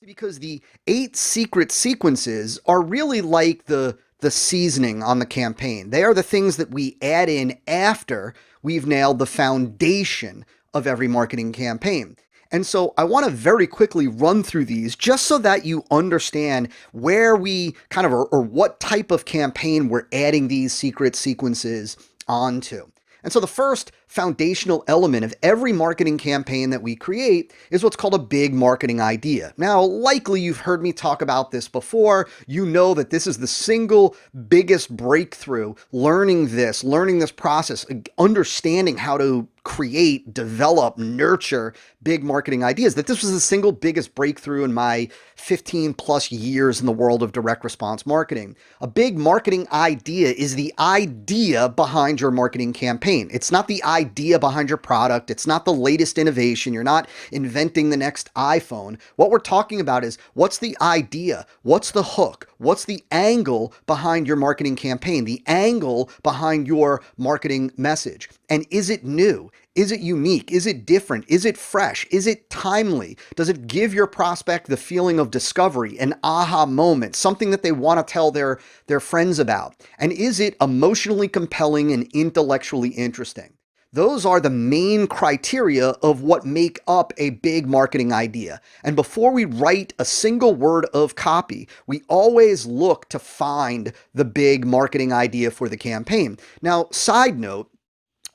Because the 8 secret sequences are really like the seasoning on the campaign. They are the things that we add in after we've nailed the foundation of every marketing campaign. And so I want to very quickly run through these just so that you understand where we kind of or what type of campaign we're adding these secret sequences onto. And so the first foundational element of every marketing campaign that we create is what's called a big marketing idea. Now, likely you've heard me talk about this before. You know that this is the single biggest breakthrough, learning this process, understanding how to create, develop, nurture big marketing ideas, that this was the single biggest breakthrough in my 15 plus years in the world of direct response marketing. A big marketing idea is the idea behind your marketing campaign. It's not the idea behind your product. It's not the latest innovation. You're not inventing the next iPhone. What we're talking about is what's the idea? What's the hook? What's the angle behind your marketing campaign? The angle behind your marketing message. And is it new? Is it unique? Is it different? Is it fresh? Is it timely? Does it give your prospect the feeling of discovery, an aha moment, something that they want to tell their friends about? And is it emotionally compelling and intellectually interesting? Those are the main criteria of what make up a big marketing idea. And before we write a single word of copy, we always look to find the big marketing idea for the campaign. Now, side note,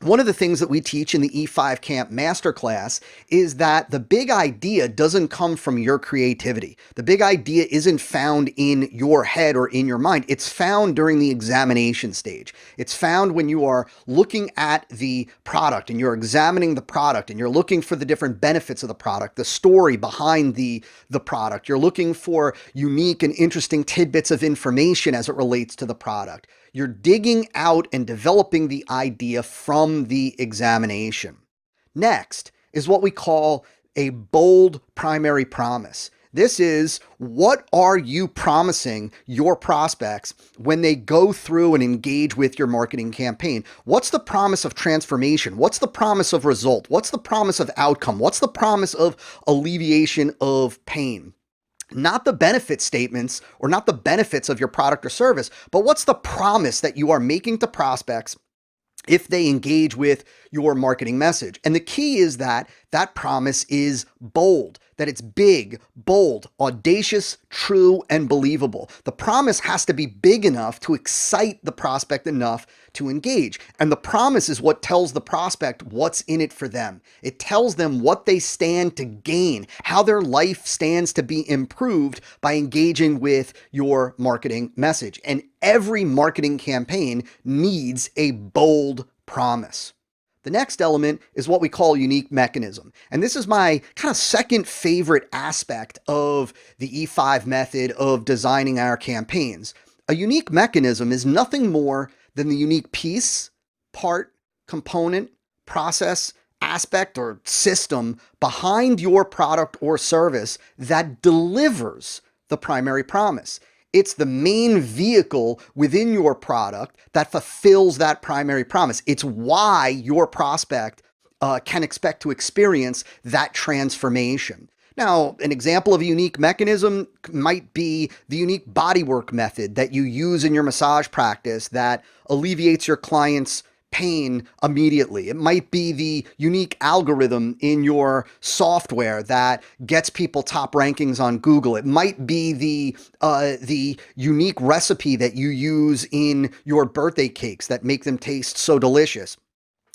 one of the things that we teach in the E5 Camp Masterclass is that the big idea doesn't come from your creativity. The big idea isn't found in your head or in your mind. It's found during the examination stage. It's found when you are looking at the product and you're examining the product and you're looking for the different benefits of the product, the story behind the product. You're looking for unique and interesting tidbits of information as it relates to the product. You're digging out and developing the idea from the examination. Next is what we call a bold primary promise. This is, what are you promising your prospects when they go through and engage with your marketing campaign? What's the promise of transformation? What's the promise of result? What's the promise of outcome? What's the promise of alleviation of pain? Not the benefit statements or not the benefits of your product or service, but what's the promise that you are making to prospects if they engage with your marketing message? And the key is that that promise is bold, that it's big, bold, audacious, true, and believable. The promise has to be big enough to excite the prospect enough to engage. And the promise is what tells the prospect what's in it for them. It tells them what they stand to gain, how their life stands to be improved by engaging with your marketing message. And every marketing campaign needs a bold promise. The next element is what we call unique mechanism. And this is my kind of second favorite aspect of the E5 method of designing our campaigns. A unique mechanism is nothing more than the unique piece, part, component, process, aspect, or system behind your product or service that delivers the primary promise. It's the main vehicle within your product that fulfills that primary promise. It's why your prospect can expect to experience that transformation. Now, an example of a unique mechanism might be the unique bodywork method that you use in your massage practice that alleviates your client's pain immediately. It might be the unique algorithm in your software that gets people top rankings on Google. It might be the unique recipe that you use in your birthday cakes that make them taste so delicious.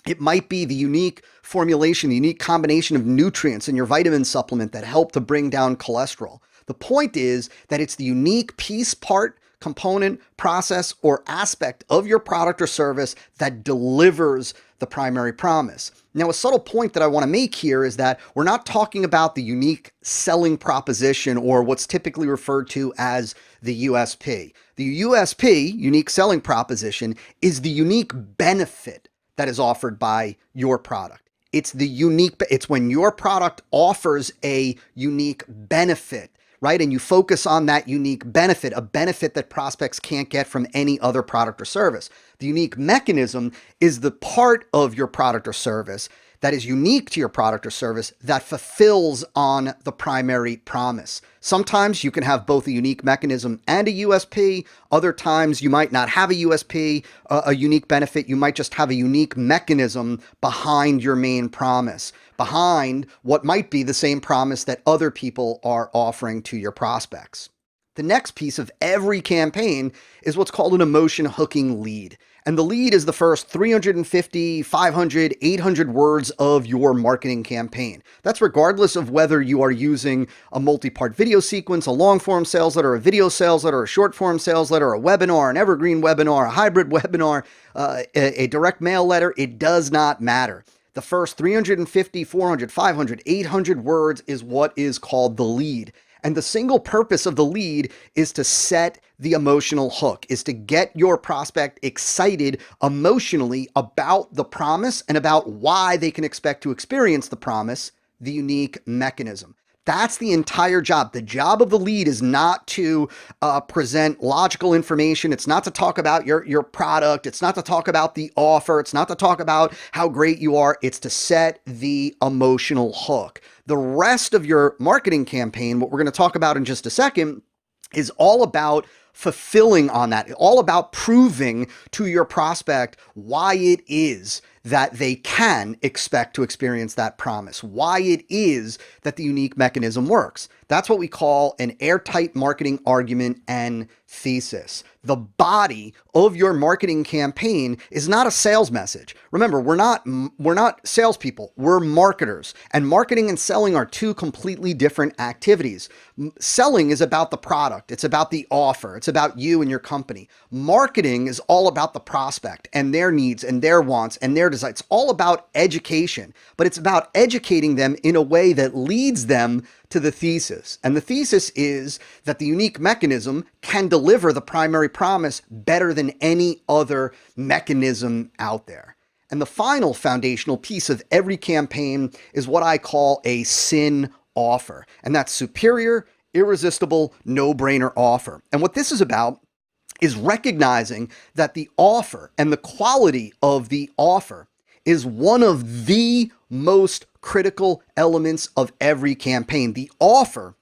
It might be the unique formulation, the unique combination of nutrients in your vitamin supplement that help to bring down cholesterol. The point is that it's the unique piece, part, component, process, or aspect of your product or service that delivers the primary promise. Now, a subtle point that I want to make here is that we're not talking about the unique selling proposition or what's typically referred to as the USP. The USP, unique selling proposition, is the unique benefit that is offered by your product. It's when your product offers a unique benefit, right? And you focus on that unique benefit, a benefit that prospects can't get from any other product or service. The unique mechanism is the part of your product or service that is unique to your product or service that fulfills on the primary promise. Sometimes you can have both a unique mechanism and a USP. Other times you might not have a USP, a unique benefit. You might just have a unique mechanism behind your main promise, behind what might be the same promise that other people are offering to your prospects. The next piece of every campaign is what's called an emotion hooking lead. And the lead is the first 350, 500, 800 words of your marketing campaign. That's regardless of whether you are using a multi-part video sequence, a long-form sales letter, a video sales letter, a short-form sales letter, a webinar, an evergreen webinar, a hybrid webinar, a direct mail letter. It does not matter. The first 350, 400, 500, 800 words is what is called the lead. And the single purpose of the lead is to set the emotional hook, is to get your prospect excited emotionally about the promise and about why they can expect to experience the promise, the unique mechanism. That's the entire job. The job of the lead is not to present logical information. It's not to talk about your product. It's not to talk about the offer. It's not to talk about how great you are. It's to set the emotional hook. The rest of your marketing campaign, what we're going to talk about in just a second, is all about fulfilling on that, all about proving to your prospect why it is that they can expect to experience that promise, why it is that the unique mechanism works. That's what we call an airtight marketing argument and thesis. The body of your marketing campaign is not a sales message. Remember, we're not salespeople, we're marketers. And marketing and selling are two completely different activities. Selling is about the product, it's about the offer, it's about you and your company. Marketing is all about the prospect and their needs and their wants and their desires. It's all about education, but it's about educating them in a way that leads them to the thesis. And the thesis is that the unique mechanism can deliver the primary promise better than any other mechanism out there. And the final foundational piece of every campaign is what I call a SIN offer. And that's superior, irresistible, no-brainer offer. And what this is about is recognizing that the offer and the quality of the offer is one of the most critical elements of every campaign. The offer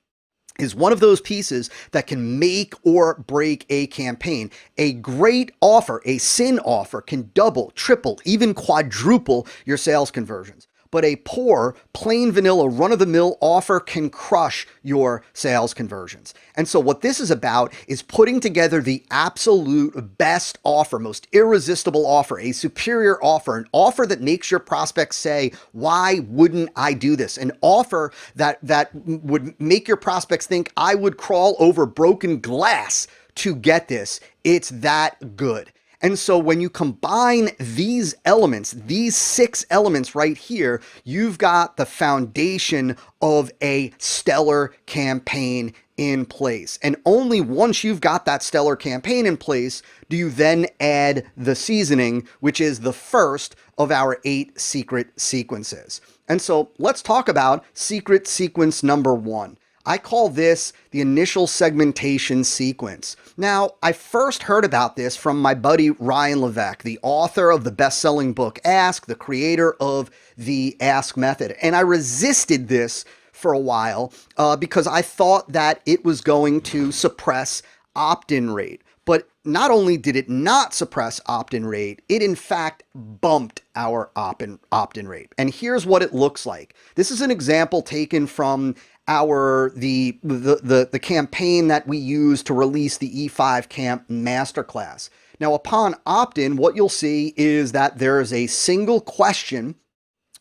is one of those pieces that can make or break a campaign. A great offer, a SIN offer, can double, triple, even quadruple your sales conversions. But a poor, plain vanilla, run-of-the-mill offer can crush your sales conversions. And so what this is about is putting together the absolute best offer, most irresistible offer, a superior offer, an offer that makes your prospects say, why wouldn't I do this? An offer that would make your prospects think, I would crawl over broken glass to get this. It's that good. And so when you combine these elements, these 6 elements right here, you've got the foundation of a stellar campaign in place. And only once you've got that stellar campaign in place do you then add the seasoning, which is the first of our 8 secret sequences. And so let's talk about secret sequence number 1. I call this the initial segmentation sequence. Now, I first heard about this from my buddy Ryan Levesque, the author of the best-selling book Ask, the creator of the Ask method. And I resisted this for a while because I thought that it was going to suppress opt-in rate. But not only did it not suppress opt-in rate, it in fact bumped our opt-in rate. And here's what it looks like. This is an example taken from the campaign that we use to release the E5 Camp Masterclass. Now, upon opt-in, what you'll see is that there is a single question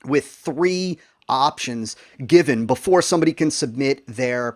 with 3 options given before somebody can submit their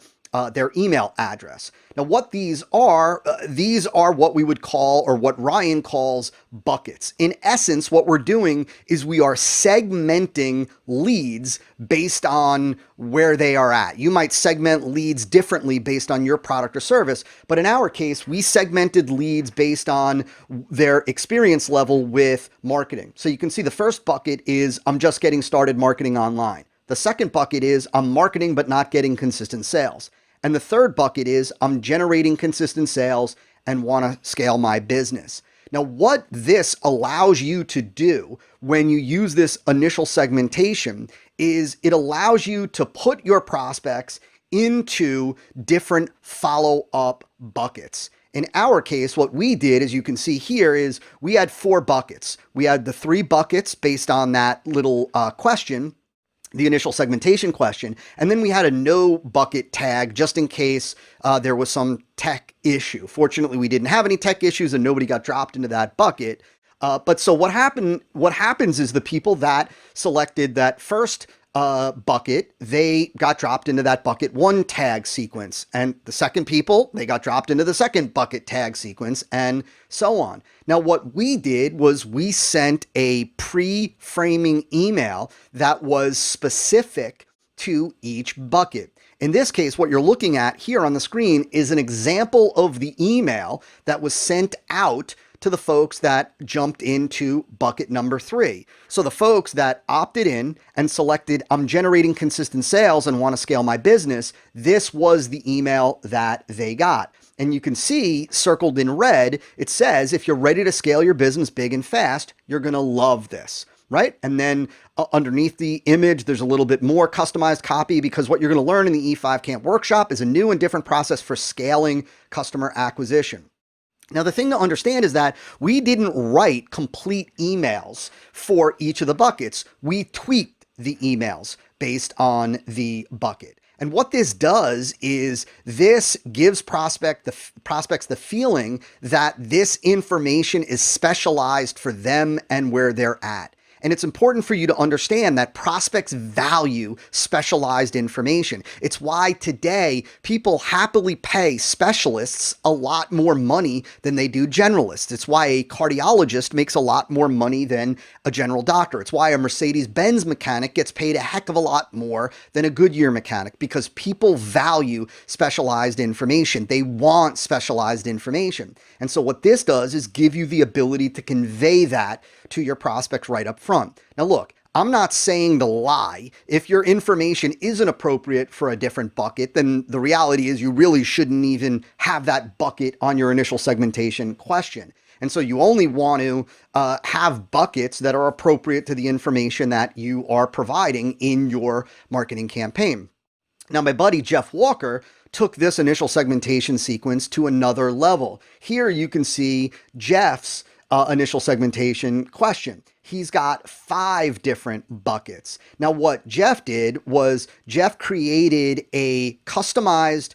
email address. Now, what these are what we would call, or what Ryan calls, buckets. In essence, what we're doing is we are segmenting leads based on where they are at. You might segment leads differently based on your product or service, but in our case, we segmented leads based on their experience level with marketing. So you can see the first bucket is, I'm just getting started marketing online. The second bucket is, I'm marketing but not getting consistent sales. And the third bucket is, I'm generating consistent sales and want to scale my business. Now, what this allows you to do when you use this initial segmentation is it allows you to put your prospects into different follow-up buckets. In our case, what we did, as you can see here, is we had 4 buckets. We had the 3 buckets based on that little question, the initial segmentation question, and then we had a no bucket tag just in case there was some tech issue. Fortunately, we didn't have any tech issues and nobody got dropped into that bucket. But so what happens is the people that selected that first bucket, they got dropped into that bucket 1 tag sequence. And the second people, they got dropped into the second bucket tag sequence, and so on. Now, what we did was we sent a pre-framing email that was specific to each bucket. In this case, what you're looking at here on the screen is an example of the email that was sent out to the folks that jumped into bucket number 3. So the folks that opted in and selected, I'm generating consistent sales and want to scale my business, this was the email that they got. And you can see circled in red, it says, if you're ready to scale your business big and fast, you're going to love this, right? And then underneath the image, there's a little bit more customized copy, because what you're going to learn in the E5 Camp workshop is a new and different process for scaling customer acquisition. Now, the thing to understand is that we didn't write complete emails for each of the buckets. We tweaked the emails based on the bucket. And what this does is this gives prospects the feeling that this information is specialized for them and where they're at. And it's important for you to understand that prospects value specialized information. It's why today people happily pay specialists a lot more money than they do generalists. It's why a cardiologist makes a lot more money than a general doctor. It's why a Mercedes-Benz mechanic gets paid a heck of a lot more than a Goodyear mechanic, because people value specialized information. They want specialized information. And so what this does is give you the ability to convey that to your prospects right up front. Now look, I'm not saying to lie. If your information isn't appropriate for a different bucket, then the reality is you really shouldn't even have that bucket on your initial segmentation question. And so you only want to have buckets that are appropriate to the information that you are providing in your marketing campaign. Now, my buddy Jeff Walker took this initial segmentation sequence to another level. Here you can see Jeff's initial segmentation question. He's got 5 different buckets. Now, what Jeff did was Jeff created a customized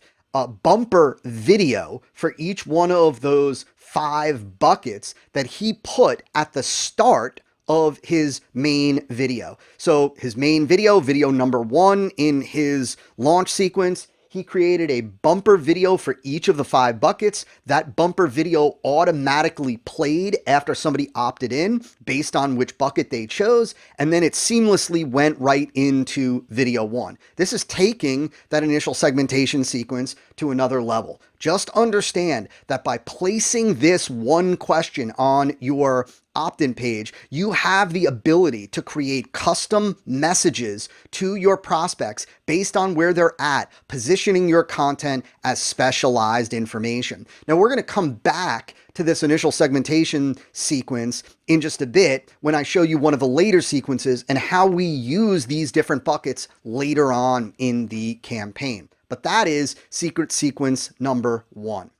bumper video for each one of those 5 buckets that he put at the start of his main video. So his main video, video number 1 in his launch sequence, he created a bumper video for each of the 5 buckets. That bumper video automatically played after somebody opted in based on which bucket they chose, and then it seamlessly went right into video 1. This is taking that initial segmentation sequence to another level. Just understand that by placing this one question on your opt-in page, you have the ability to create custom messages to your prospects based on where they're at, positioning your content as specialized information. Now, we're going to come back to this initial segmentation sequence in just a bit when I show you one of the later sequences and how we use these different buckets later on in the campaign. But that is secret sequence number 1.